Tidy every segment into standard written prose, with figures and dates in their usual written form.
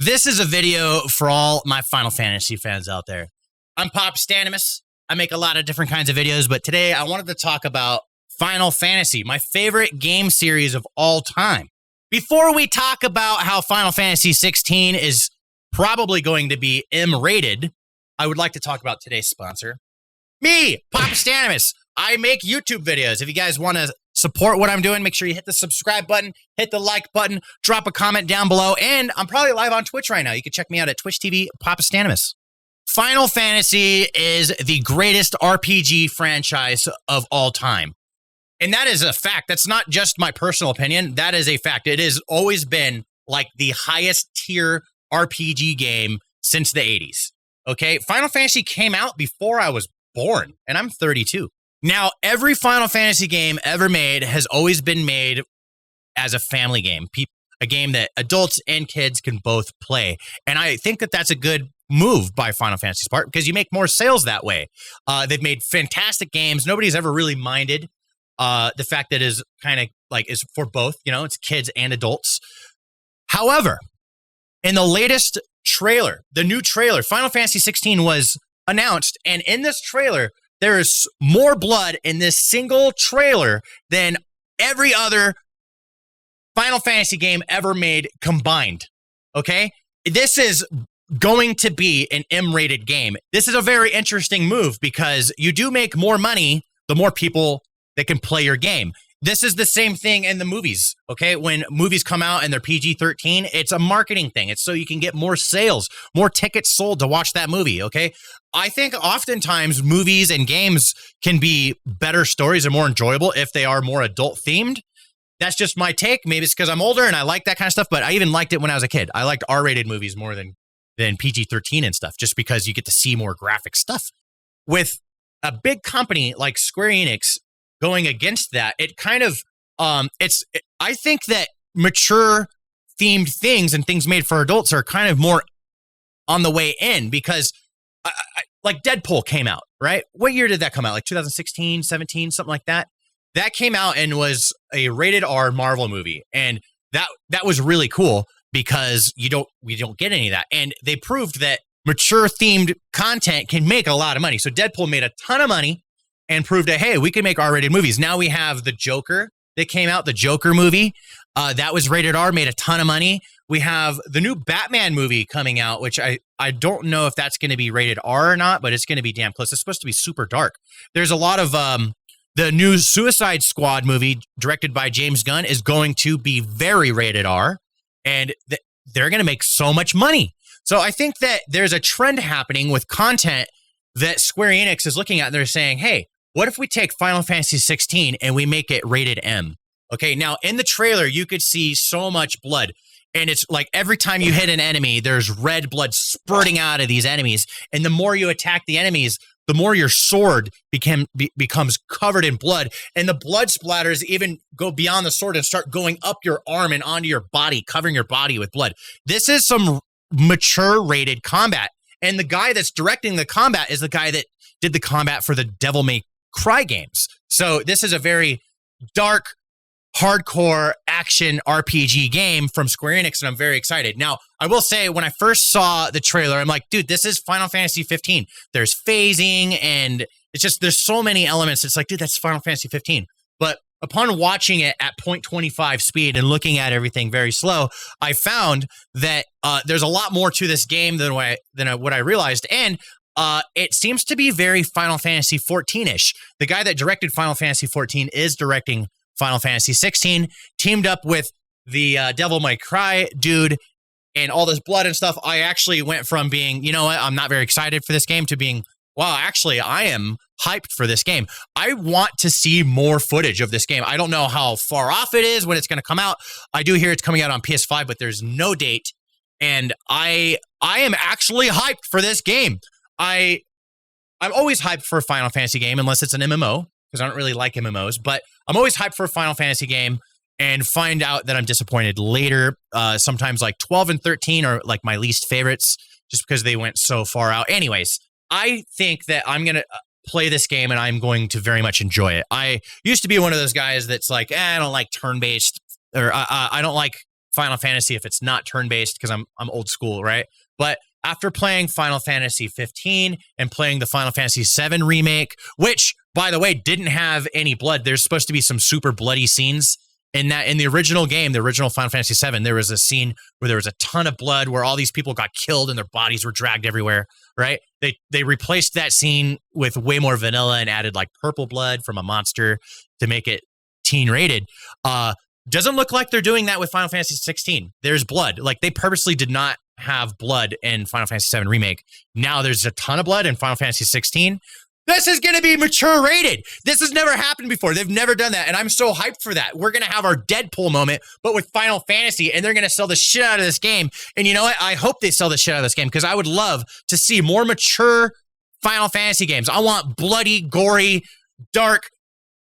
This is a video for all my Final Fantasy fans out there. I'm Pop Stanimus. I make a lot of different kinds of videos, but today I wanted to talk about Final Fantasy, my favorite game series of all time. Before we talk about how Final Fantasy XVI is probably going to be M-rated, I would like to talk about today's sponsor. Me, Pop Stanimus. I make YouTube videos. If you guys want to support what I'm doing, make sure you hit the subscribe button, hit the like button, drop a comment down below, and I'm probably live on Twitch right now. You can check me out at Twitch TV, Pop Stanimus. Final Fantasy is the greatest RPG franchise of all time. And that is a fact. That's not just my personal opinion. That is a fact. It has always been like the highest tier RPG game since the 80s. Okay? Final Fantasy came out before I was born, and I'm 32. Now, every Final Fantasy game ever made has always been made as a family game, a game that adults and kids can both play. And I think that that's a good move by Final Fantasy's part because you make more sales that way. They've made fantastic games. Nobody's ever really minded the fact that is kind of like is for both, you know, it's kids and adults. However, in the latest trailer, the new trailer, Final Fantasy XVI was announced. And in this trailer, there is more blood in this single trailer than every other Final Fantasy game ever made combined. Okay? This is going to be an M-rated game. This is a very interesting move because you do make more money the more people that can play your game. This is the same thing in the movies, okay? When movies come out and they're PG-13, it's a marketing thing. It's so you can get more sales, more tickets sold to watch that movie, okay? I think oftentimes movies and games can be better stories and more enjoyable if they are more adult-themed. That's just my take. Maybe it's because I'm older and I like that kind of stuff, but I even liked it when I was a kid. I liked R-rated movies more than PG-13 and stuff, just because you get to see more graphic stuff. With a big company like Square Enix going against that, it kind of, I think that mature themed things and things made for adults are kind of more on the way in because like Deadpool came out, right? What year did that come out? Like 2016, 17, something like that? That came out and was a rated R Marvel movie. And that was really cool because we don't get any of that. And they proved that mature themed content can make a lot of money. So Deadpool made a ton of money and proved that, hey, we can make R-rated movies. Now we have the Joker that came out, the Joker movie. That was rated R, made a ton of money. We have the new Batman movie coming out, which I don't know if that's going to be rated R or not, but it's going to be damn close. It's supposed to be super dark. There's a lot of the new Suicide Squad movie directed by James Gunn is going to be very rated R, and they're going to make so much money. So I think that there's a trend happening with content that Square Enix is looking at. They're saying, hey, what if we take Final Fantasy XVI and we make it rated M? Okay, now in the trailer, you could see so much blood. And it's like every time you hit an enemy, there's red blood spurting out of these enemies. And the more you attack the enemies, the more your sword becomes covered in blood. And the blood splatters even go beyond the sword and start going up your arm and onto your body, covering your body with blood. This is some mature rated combat. And the guy that's directing the combat is the guy that did the combat for the Devil May Cry games. So this is a very dark, hardcore action RPG game from Square Enix, and I'm very excited. Now, I will say, when I first saw the trailer, I'm like, dude, this is Final Fantasy 15. There's phasing, and it's just, there's so many elements. It's like, dude, that's Final Fantasy 15. But upon watching it at 0.25 speed and looking at everything very slow, I found that there's a lot more to this game than what I realized. And it seems to be very Final Fantasy 14-ish. The guy that directed Final Fantasy 14 is directing Final Fantasy 16, teamed up with the Devil May Cry dude and all this blood and stuff. I actually went from being, you know what, I'm not very excited for this game to being, wow, actually, I am hyped for this game. I want to see more footage of this game. I don't know how far off it is when it's going to come out. I do hear it's coming out on PS5, but there's no date. And I am actually hyped for this game. I'm always hyped for a Final Fantasy game, unless it's an MMO, because I don't really like MMOs, but I'm always hyped for a Final Fantasy game and find out that I'm disappointed later. Sometimes like 12 and 13 are like my least favorites just because they went so far out. Anyways, I think that I'm going to play this game and I'm going to very much enjoy it. I used to be one of those guys that's like, I don't like turn-based, or I don't like Final Fantasy if it's not turn-based because I'm old school, right? But after playing Final Fantasy 15 and playing the Final Fantasy VII remake, which, by the way, didn't have any blood. There's supposed to be some super bloody scenes in the original game, the original Final Fantasy VII. There was a scene where there was a ton of blood, where all these people got killed and their bodies were dragged everywhere, right? They replaced that scene with way more vanilla and added like purple blood from a monster to make it teen rated. Doesn't look like they're doing that with Final Fantasy 16. There's blood. Like, they purposely did not have blood in Final Fantasy VII Remake. Now there's a ton of blood in Final Fantasy 16. This is going to be mature rated. This has never happened before. They've never done that, and I'm so hyped for that. We're going to have our Deadpool moment, but with Final Fantasy, and they're going to sell the shit out of this game. And you know what? I hope they sell the shit out of this game, because I would love to see more mature Final Fantasy games. I want bloody, gory, dark,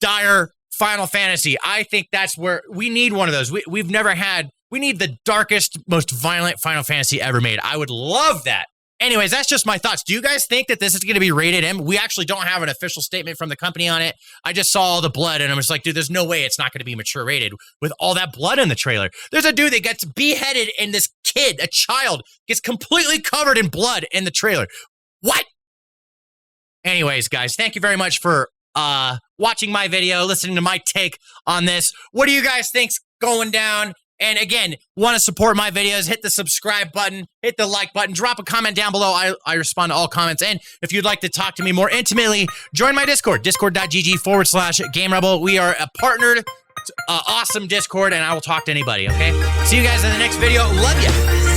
dire Final Fantasy. I think that's where we need one of those. We've never had. We need the darkest, most violent Final Fantasy ever made. I would love that. Anyways, that's just my thoughts. Do you guys think that this is going to be rated M? We actually don't have an official statement from the company on it. I just saw all the blood, and I'm just like, dude, there's no way it's not going to be mature rated with all that blood in the trailer. There's a dude that gets beheaded, and this kid, a child, gets completely covered in blood in the trailer. What? Anyways, guys, thank you very much for watching my video, listening to my take on this. What do you guys think's going down? And again, want to support my videos, hit the subscribe button, hit the like button, drop a comment down below. I respond to all comments. And if you'd like to talk to me more intimately, join my Discord, discord.gg/GameRebel. We are a partnered, awesome Discord, and I will talk to anybody, okay? See you guys in the next video. Love ya.